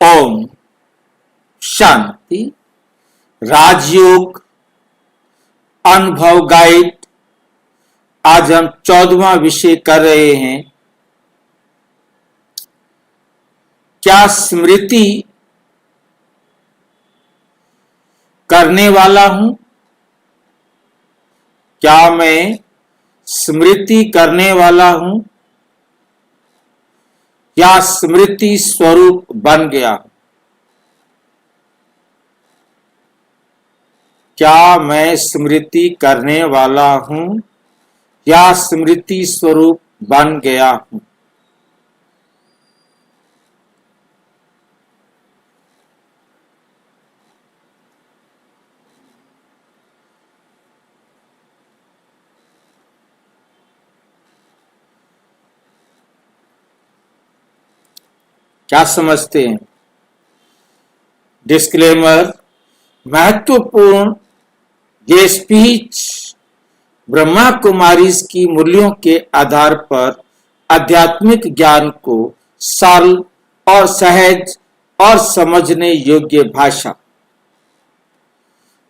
ओम शांति। राजयोग अनुभव गाइड। आज हम 14वां विषय कर रहे हैं। क्या स्मृति करने वाला हूं? क्या मैं स्मृति करने वाला हूं या स्मृति स्वरूप बन गया हूं? क्या मैं स्मृति करने वाला हूं या स्मृति स्वरूप बन गया हूं? क्या समझते हैं? डिस्क्लेमर। महत्वपूर्ण ये स्पीच ब्रह्मा कुमारीज की मूल्यों के आधार पर आध्यात्मिक ज्ञान को सरल और सहज और समझने योग्य भाषा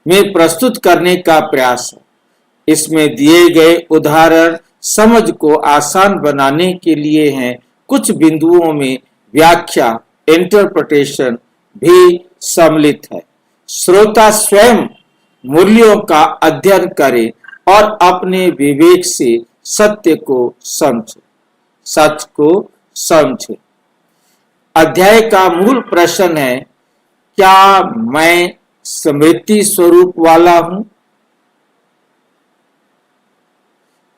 में प्रस्तुत करने का प्रयास है। इसमें दिए गए उदाहरण समझ को आसान बनाने के लिए हैं। कुछ बिंदुओं में व्याख्या इंटरप्रिटेशन भी सम्मिलित है। श्रोता स्वयं मूल्यों का अध्ययन करे और अपने विवेक से सत्य को समझे, सच को समझे। अध्याय का मूल प्रश्न है, क्या मैं स्मृति स्वरूप वाला हूं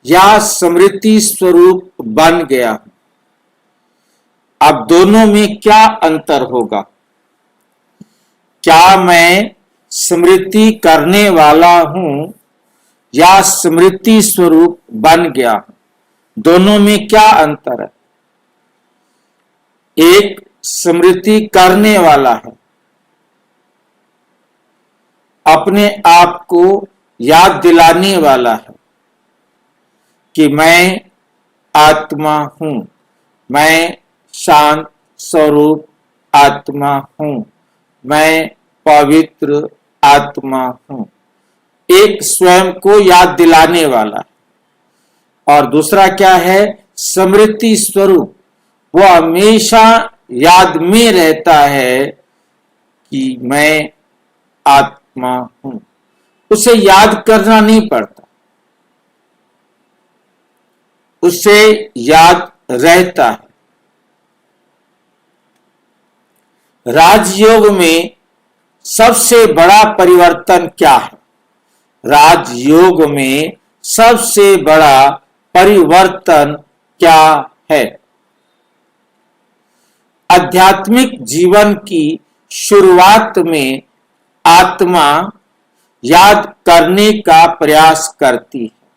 या स्मृति स्वरूप बन गया हूं? अब दोनों में क्या अंतर होगा? क्या मैं स्मृति करने वाला हूं या स्मृति स्वरूप बन गया हूं? दोनों में क्या अंतर है? एक स्मृति करने वाला है, अपने आप को याद दिलाने वाला है कि मैं आत्मा हूं, मैं शांत स्वरूप आत्मा हूं, मैं पवित्र आत्मा हूं। एक स्वयं को याद दिलाने वाला है। और दूसरा क्या है? स्मृति स्वरूप। वो हमेशा याद में रहता है कि मैं आत्मा हूं। उसे याद करना नहीं पड़ता, उसे याद रहता है। राजयोग में सबसे बड़ा परिवर्तन क्या है? राजयोग में सबसे बड़ा परिवर्तन क्या है? आध्यात्मिक जीवन की शुरुआत में आत्मा याद करने का प्रयास करती है,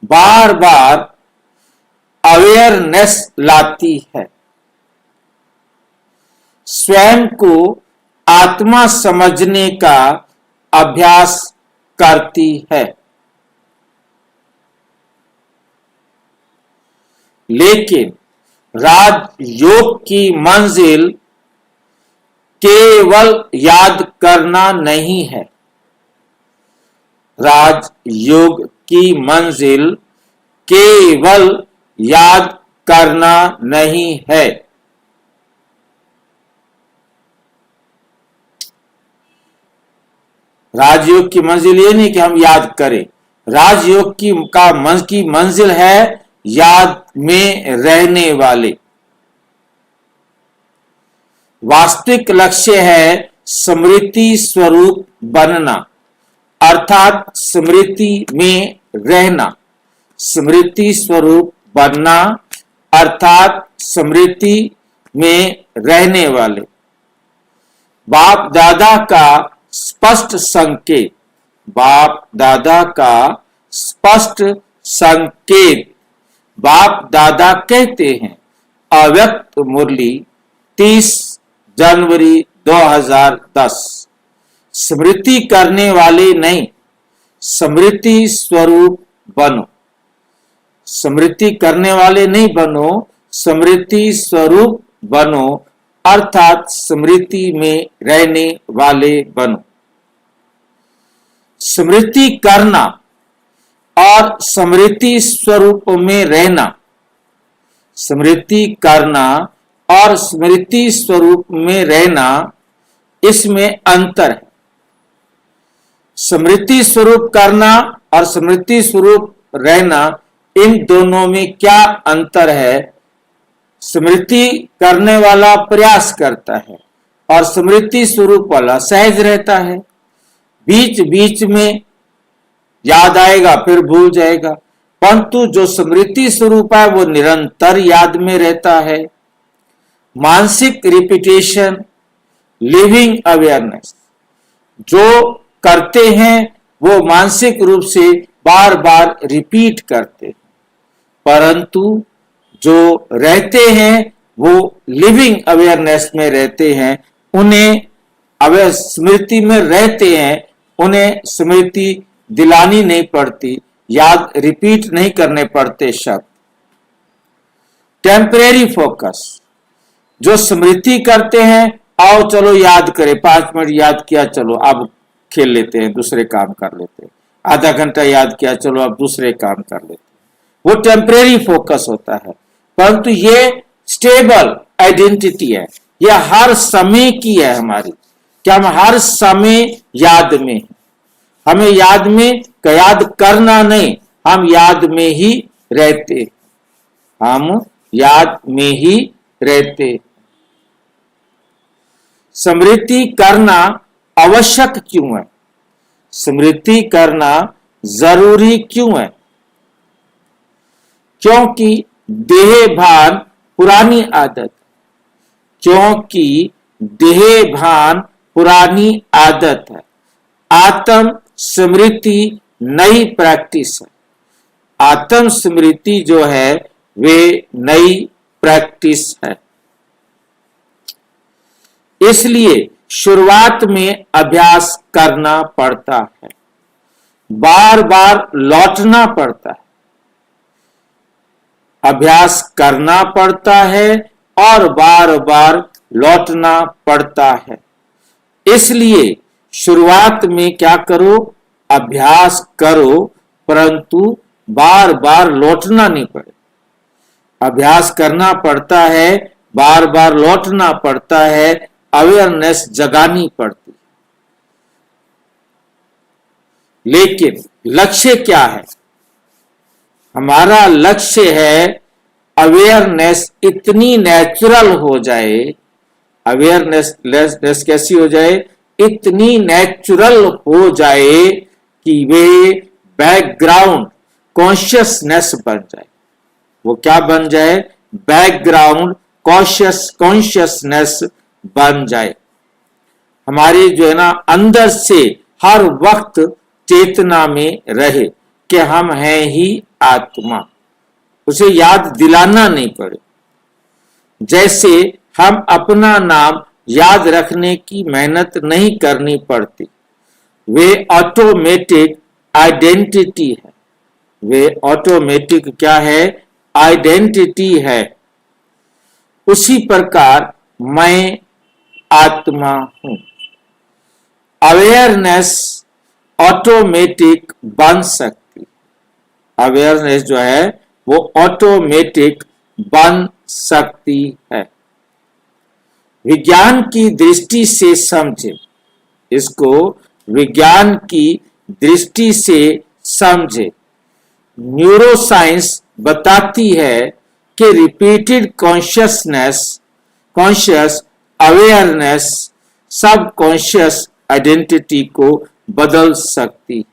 बार बार अवेयरनेस लाती है, स्वयं को आत्मा समझने का अभ्यास करती है। लेकिन राजयोग की मंजिल केवल याद करना नहीं है। राजयोग की मंजिल केवल याद करना नहीं है। राजयोग की मंजिल ये नहीं कि हम याद करें। राजयोग की मंजिल है याद में रहने वाले। वास्तविक लक्ष्य है स्मृति स्वरूप बनना, अर्थात स्मृति में रहना। स्मृति स्वरूप बनना अर्थात स्मृति में रहने वाले। बाप दादा का स्पष्ट संकेत, बाप दादा का स्पष्ट संकेत। बाप दादा कहते हैं, अव्यक्त मुरली 30 जनवरी 2010। स्मृति करने वाले नहीं, स्मृति स्वरूप बनो। स्मृति करने वाले नहीं बनो, स्मृति स्वरूप बनो। अर्थात स्मृति में रहने वाले बनो। स्मृति करना और स्मृति स्वरूप में रहना, स्मृति करना और स्मृति स्वरूप में रहना, इसमें अंतर है। स्मृति स्वरूप करना और स्मृति स्वरूप रहना, इन दोनों में क्या अंतर है? स्मृति करने वाला प्रयास करता है और स्मृति स्वरूप वाला सहज रहता है। बीच बीच में याद आएगा फिर भूल जाएगा, परंतु जो स्मृति स्वरूप है वो निरंतर याद में रहता है। मानसिक रिपीटेशन, लिविंग अवेयरनेस जो करते हैं वो मानसिक रूप से बार बार रिपीट करते हैं, परंतु जो रहते हैं वो लिविंग अवेयरनेस में रहते हैं, उन्हें स्मृति में रहते हैं, उन्हें स्मृति दिलानी नहीं पड़ती, याद रिपीट नहीं करने पड़ते शब्द। टेम्परेरी फोकस, जो स्मृति करते हैं, आओ चलो याद करें, 5 मिनट याद किया, चलो अब खेल लेते हैं, दूसरे काम कर लेते हैं, आधा घंटा याद किया, चलो अब दूसरे काम कर लेते हैं, वो टेम्परेरी फोकस होता है। परंतु ये स्टेबल आइडेंटिटी है, यह हर समय की है हमारी, क्या हम हर समय याद में हैं। हमें याद में याद करना नहीं, हम याद में ही रहते, हम याद में ही रहते। स्मृति करना आवश्यक क्यों है? स्मृति करना जरूरी क्यों है? क्योंकि देह भान पुरानी आदत, क्योंकि देह भान पुरानी आदत है। आत्म स्मृति नई प्रैक्टिस है। आत्म स्मृति जो है वे नई प्रैक्टिस है। इसलिए शुरुआत में अभ्यास करना पड़ता है, बार बार लौटना पड़ता है, अभ्यास करना पड़ता है और बार बार लौटना पड़ता है। इसलिए शुरुआत में क्या करो? अभ्यास करो, परंतु बार बार लौटना नहीं पड़े। अभ्यास करना पड़ता है, बार बार लौटना पड़ता है, अवेयरनेस जगानी पड़ती। लेकिन लक्ष्य क्या है? हमारा लक्ष्य है अवेयरनेस इतनी नेचुरल हो जाए, अवेयरनेस कैसी हो जाए? इतनी नेचुरल हो जाए कि वे बैकग्राउंड कॉन्शियसनेस बन जाए। वो क्या बन जाए? बैकग्राउंड कॉन्शियसनेस बन जाए। हमारी जो है ना अंदर से हर वक्त चेतना में रहे कि हम हैं ही आत्मा, उसे याद दिलाना नहीं पड़े। जैसे हम अपना नाम याद रखने की मेहनत नहीं करनी पड़ती, वे ऑटोमेटिक आइडेंटिटी है। वे ऑटोमेटिक क्या है? आइडेंटिटी है। उसी प्रकार मैं आत्मा हूं। अवेयरनेस ऑटोमेटिक बन सकती, अवेयरनेस जो है वो ऑटोमेटिक बन सकती है। विज्ञान की दृष्टि से समझे, इसको विज्ञान की दृष्टि से समझे। न्यूरोसाइंस बताती है कि रिपीटेड कॉन्शियस अवेयरनेस सब कॉन्शियस आइडेंटिटी को बदल सकती है।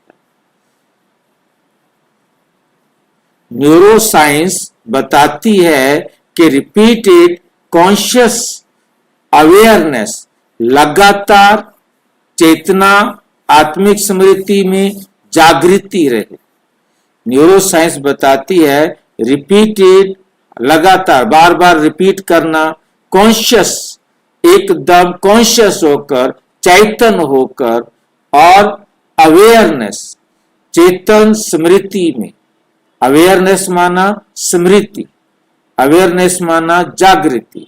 न्यूरोसाइंस बताती है कि रिपीटेड कॉन्शियस अवेयरनेस, लगातार चेतना आत्मिक स्मृति में जागृति रहे। न्यूरोसाइंस बताती है रिपीटेड, लगातार बार बार रिपीट करना, कॉन्शियस, एकदम कॉन्शियस होकर, चैतन्य होकर, और अवेयरनेस चेतन स्मृति में। अवेयरनेस माना स्मृति, अवेयरनेस माना जागृति,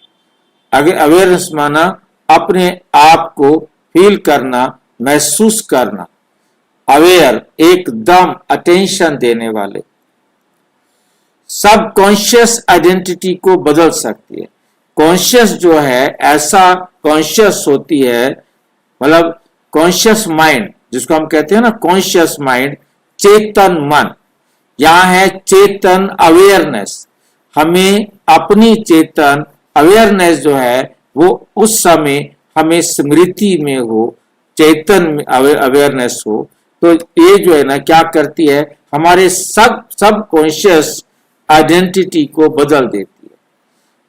अगर अवेयरनेस माना अपने आप को फील करना, महसूस करना। अवेयर एकदम अटेंशन देने वाले। सब कॉन्शियस आइडेंटिटी को बदल सकती है। कॉन्शियस जो है ऐसा कॉन्शियस होती है, मतलब कॉन्शियस माइंड जिसको हम कहते हैं ना, कॉन्शियस माइंड, चेतन मन। यहां है चेतन अवेयरनेस। हमें अपनी चेतन अवेयरनेस जो है वो उस समय हमें स्मृति में हो, चेतन अवेयरनेस हो, तो ये जो है ना क्या करती है, हमारे सब कॉन्शियस आइडेंटिटी को बदल देती है।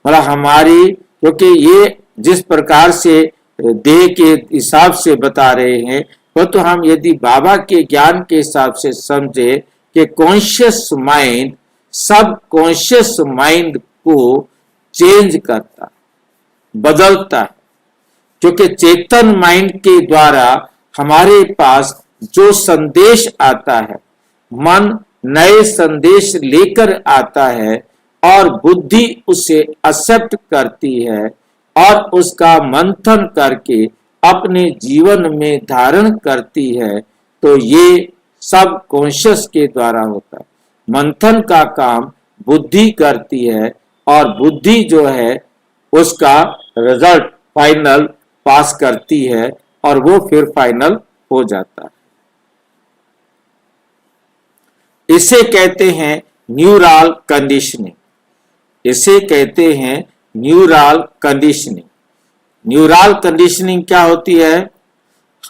मतलब हमारी, क्योंकि ये जिस प्रकार से देह के हिसाब से बता रहे हैं, वो तो हम यदि बाबा के ज्ञान के हिसाब से समझे कि कॉन्शियस माइंड सब कॉन्शियस माइंड को चेंज करता, बदलता है। क्योंकि चेतन माइंड के द्वारा हमारे पास जो संदेश आता है, मन नए संदेश लेकर आता है और बुद्धि उसे एक्सेप्ट करती है और उसका मंथन करके अपने जीवन में धारण करती है, तो ये सब कॉन्शियस के द्वारा होता है। मंथन का काम बुद्धि करती है और बुद्धि जो है उसका रिजल्ट फाइनल पास करती है और वो फिर फाइनल हो जाता है। इसे कहते हैं न्यूरल कंडीशनिंग। इसे कहते हैं न्यूरल कंडीशनिंग। न्यूरल कंडीशनिंग क्या होती है?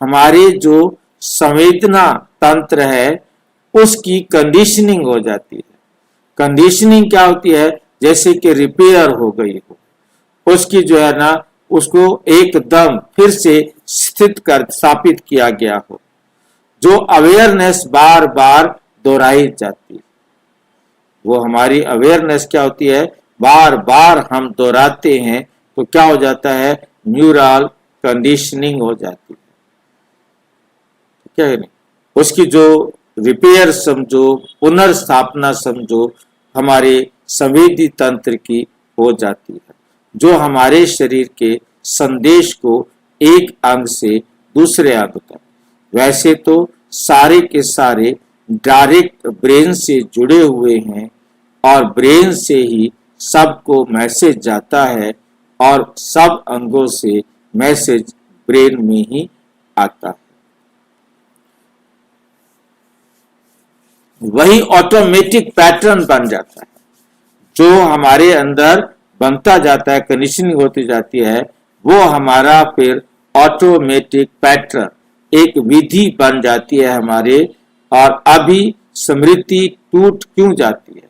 हमारे जो संवेदना तंत्र है उसकी कंडीशनिंग हो जाती है। कंडीशनिंग क्या होती है? जैसे कि रिपेयर हो गई हो, उसकी जो है ना उसको एकदम फिर से स्थापित किया गया हो। जो अवेयरनेस बार बार दोहराई जाती है, वो हमारी अवेयरनेस क्या होती है, बार बार हम दोहराते हैं तो क्या हो जाता है, न्यूरल कंडीशनिंग हो जाती है। क्या है नहीं, उसकी जो रिपेयर समझो, पुनर्स्थापना समझो, हमारे संवेदी तंत्र की हो जाती है, जो हमारे शरीर के संदेश को एक अंग से दूसरे अंग तक, वैसे तो सारे के सारे डायरेक्ट ब्रेन से जुड़े हुए हैं और ब्रेन से ही सबको मैसेज जाता है और सब अंगों से मैसेज ब्रेन में ही आता है। वही ऑटोमेटिक पैटर्न बन जाता है जो हमारे अंदर बनता जाता है, कंडीशनिंग होती जाती है, वो हमारा फिर ऑटोमेटिक पैटर्न एक विधि बन जाती है हमारे। और अभी स्मृति टूट क्यों जाती है?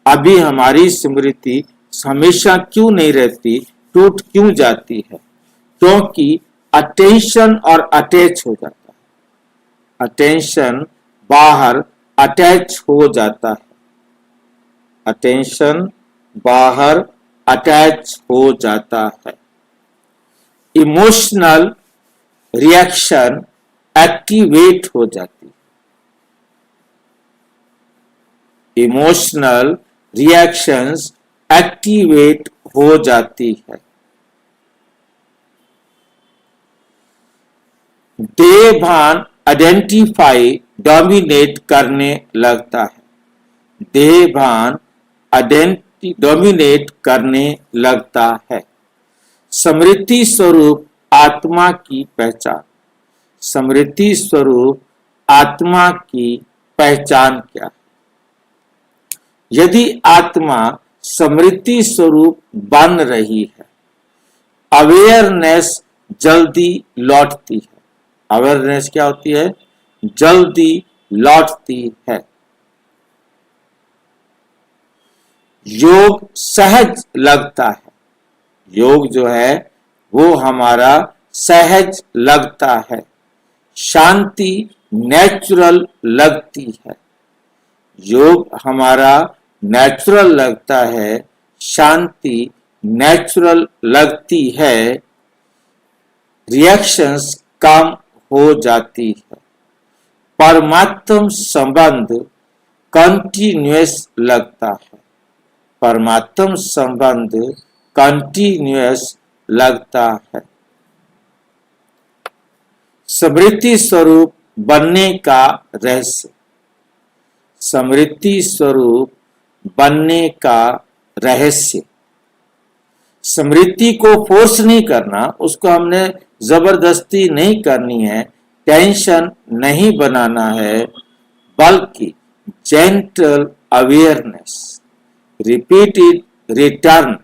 अभी हमारी स्मृति हमेशा क्यों नहीं रहती, टूट क्यों जाती है? क्योंकि अटेंशन और अटैच हो जाता है। अटेंशन बाहर अटैच हो जाता है। अटेंशन बाहर अटैच हो जाता है। इमोशनल रिएक्शन एक्टिवेट हो जाती है। इमोशनल रिएक्शंस एक्टिवेट हो जाती है। देह भान आइडेंटिफाई डोमिनेट करने लगता है। देह भान डोमिनेट करने लगता है। स्मृति स्वरूप आत्मा की पहचान। स्मृति स्वरूप आत्मा की पहचान क्या है? यदि आत्मा स्मृति स्वरूप बन रही है, अवेयरनेस जल्दी लौटती है। अवेयरनेस क्या होती है? जल्दी लौटती है। योग सहज लगता है। योग जो है वो हमारा सहज लगता है। शांति नेचुरल लगती है। योग हमारा नेचुरल लगता है, शांति नेचुरल लगती है। रिएक्शंस कम हो जाती है। परमात्म संबंध कंटिन्यूअस लगता है। परमात्म संबंध कंटिन्यूअस लगता है। स्मृति स्वरूप बनने का रहस्य। स्मृति स्वरूप बनने का रहस्य। स्मृति को फोर्स नहीं करना, उसको हमने जबरदस्ती नहीं करनी है, टेंशन नहीं बनाना है, बल्कि gentle awareness, repeated return,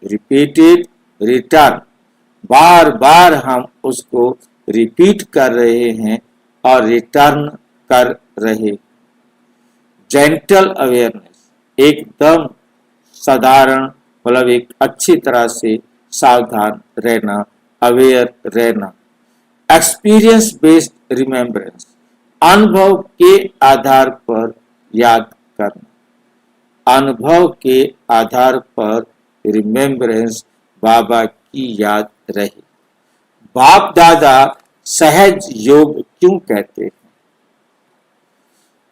repeated return, बार बार हम उसको रिपीट कर रहे हैं और रिटर्न कर रहे। जेंटल अवेयरनेस, एकदम साधारण, मतलब एक अच्छी तरह से सावधान रहना, अवेयर रहना। एक्सपीरियंस बेस्ड रिमेम्बरेंस, अनुभव के आधार पर याद करना, अनुभव के आधार पर रिमेम्बरेंस, बाबा की याद रहे। बाप दादा सहज योग क्यों कहते हैं?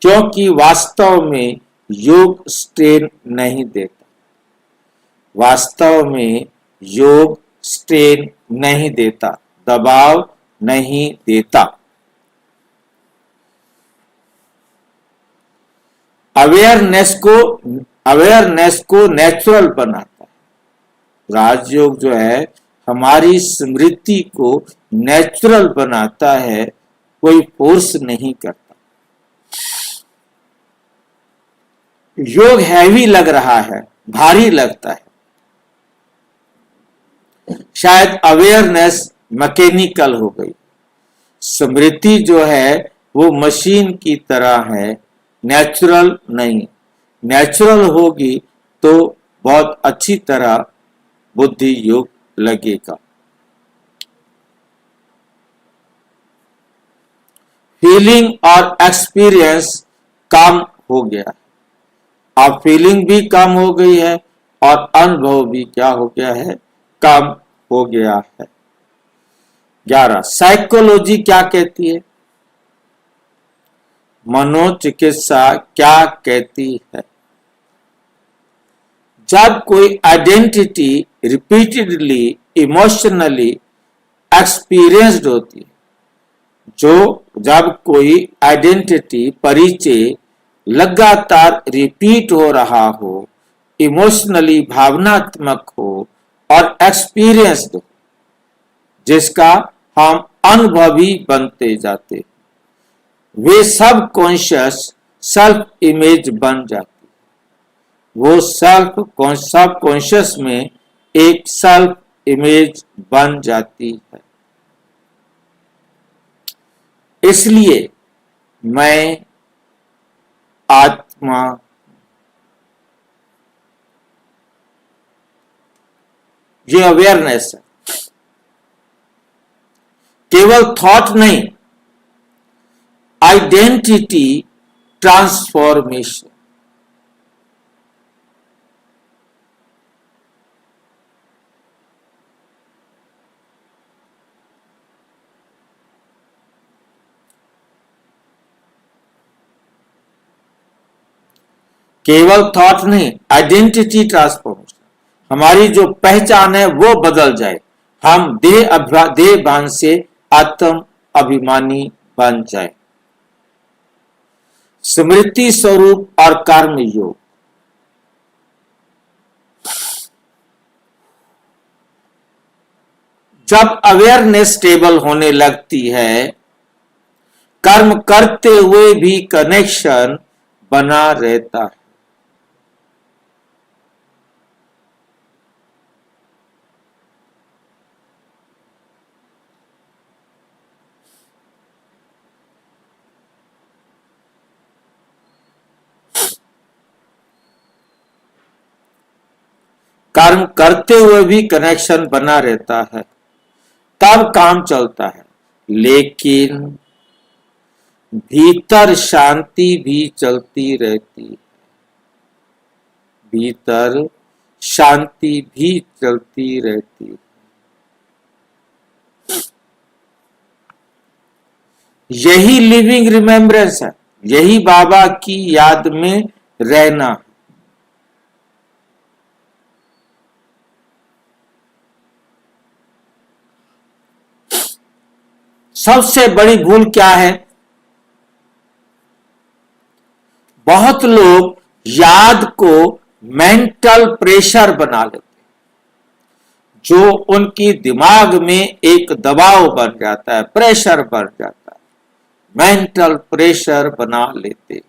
क्योंकि वास्तव में योग स्ट्रेन नहीं देता, वास्तव में योग स्ट्रेन नहीं देता, दबाव नहीं देता। अवेयरनेस को नेचुरल बनाता है। राजयोग जो है हमारी स्मृति को नेचुरल बनाता है, कोई फोर्स नहीं करता। योग हैवी लग रहा है, भारी लगता है, शायद अवेयरनेस मैकेनिकल हो गई। स्मृति जो है वो मशीन की तरह है, नेचुरल नहीं। नेचुरल होगी तो बहुत अच्छी तरह बुद्धि योग लगेगा। फीलिंग और एक्सपीरियंस कम हो गया, अब फीलिंग भी कम हो गई है और अनुभव भी क्या हो गया है, कम हो गया है। 11, साइकोलॉजी क्या कहती है? मनोचिकित्सा क्या कहती है? जब कोई आइडेंटिटी रिपीटेडली इमोशनली एक्सपीरियंस्ड होती है, जब कोई आइडेंटिटी, परिचय लगातार रिपीट हो रहा हो, इमोशनली भावनात्मक हो और एक्सपीरियंस्ड हो, जिसका हम अनुभवी बनते जाते, वे सब कॉन्शियस इमेज बन जाती। वो सब कॉन्शियस में एक सेल्फ इमेज बन जाती है। इसलिए मैं आत्मा, ये अवेयरनेस है, केवल थॉट नहीं, आइडेंटिटी ट्रांसफॉर्मेशन। केवल थॉट नहीं, आइडेंटिटी ट्रांसफॉर्मेशन, हमारी जो पहचान है वो बदल जाए, हम देह भान से आत्म अभिमानी बन जाए। स्मृति स्वरूप और कर्म योग। जब अवेयरनेस स्टेबल होने लगती है, कर्म करते हुए भी कनेक्शन बना रहता है। कर्म करते हुए भी कनेक्शन बना रहता है, तब काम चलता है। लेकिन भीतर शांति भी चलती रहती है, भीतर शांति भी चलती रहती है। यही लिविंग रिमेम्बरेंस है, यही बाबा की याद में रहना। सबसे बड़ी भूल क्या है? बहुत लोग याद को मेंटल प्रेशर बना लेते, जो उनकी दिमाग में एक दबाव बन जाता है, प्रेशर बन जाता है, मेंटल प्रेशर बना लेते,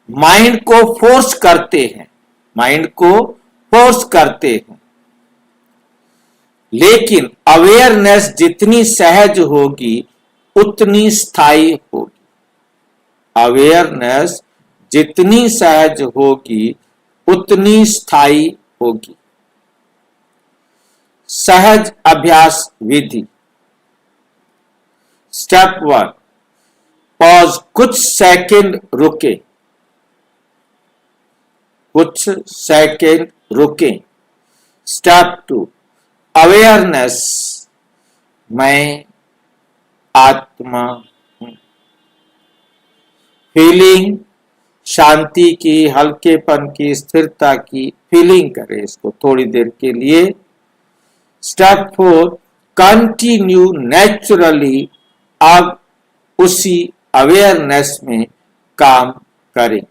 माइंड को फोर्स करते हैं, माइंड को फोर्स करते हैं। लेकिन अवेयरनेस जितनी सहज होगी उतनी स्थायी होगी। अवेयरनेस जितनी सहज होगी उतनी स्थायी होगी। सहज अभ्यास विधि। स्टेप 1, पॉज, कुछ सेकंड रुके, कुछ सेकंड रुके। स्टेप 2, अवेयरनेस, मैं आत्मा हूं। फीलिंग, शांति की, हल्केपन की, स्थिरता की फीलिंग करें इसको थोड़ी देर के लिए। स्टेप 4, कंटिन्यू नेचुरली, अब उसी अवेयरनेस में काम करें।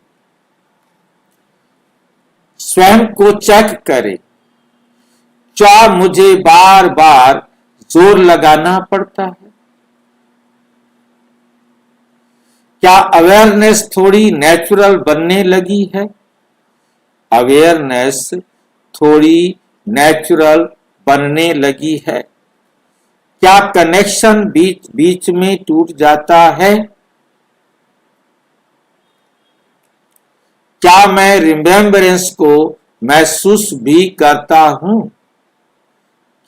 स्वयं को चेक करें, क्या मुझे बार बार जोर लगाना पड़ता है? क्या अवेयरनेस थोड़ी नेचुरल बनने लगी है? अवेयरनेस थोड़ी नेचुरल बनने लगी है? क्या कनेक्शन बीच बीच में टूट जाता है? क्या मैं रिमेम्बरेंस को महसूस भी करता हूं?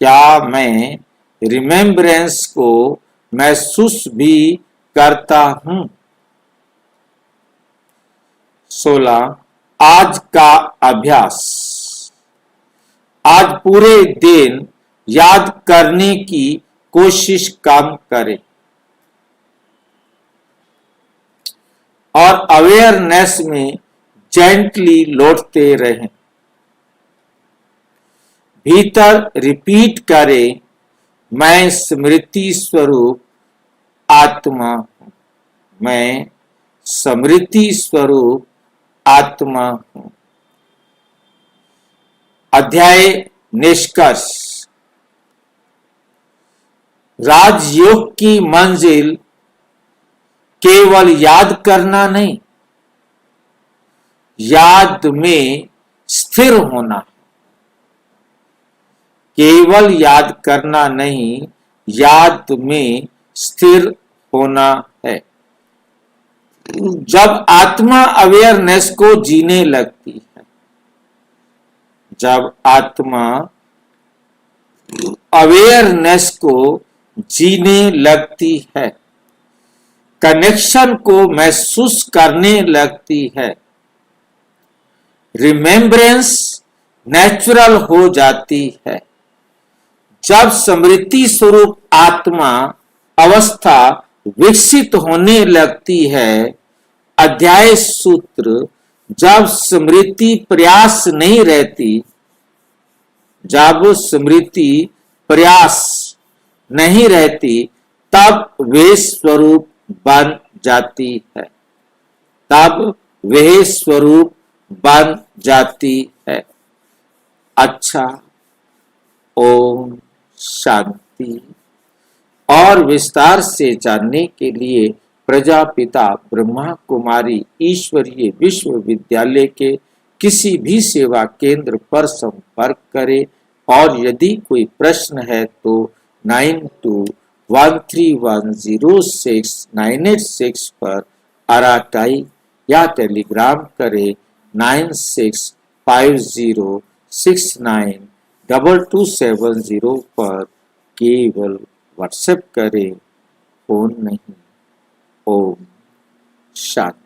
क्या मैं रिमेम्बरेंस को महसूस भी करता हूं? 16, आज का अभ्यास। आज पूरे दिन याद करने की कोशिश कम करें और अवेयरनेस में जेंटली लौटते रहें। भीतर रिपीट करें, मैं स्मृति स्वरूप आत्मा हूं, मैं स्मृति स्वरूप आत्मा हूं। अध्याय निष्कर्ष। राजयोग की मंजिल केवल याद करना नहीं, याद में स्थिर होना। केवल याद करना नहीं, याद में स्थिर होना है। जब आत्मा अवेयरनेस को जीने लगती है, जब आत्मा अवेयरनेस को जीने लगती है, कनेक्शन को महसूस करने लगती है, रिमेम्बरेंस नेचुरल हो जाती है, जब स्मृति स्वरूप आत्मा अवस्था विकसित होने लगती है, अध्याय सूत्र, जब स्मृति प्रयास नहीं रहती, जब स्मृति प्रयास नहीं रहती, तब वे स्वरूप बन जाती है, तब वे स्वरूप बन जाती है। अच्छा, ओम शांति। और विस्तार से जानने के लिए प्रजापिता ब्रह्मा कुमारी ईश्वरीय विश्वविद्यालय के किसी भी सेवा केंद्र पर संपर्क करें और यदि कोई प्रश्न है तो 9213106986 पर अराटाई या टेलीग्राम करें 9650692270 पर, केवल व्हाट्सएप करें, फोन नहीं। ओम शांति।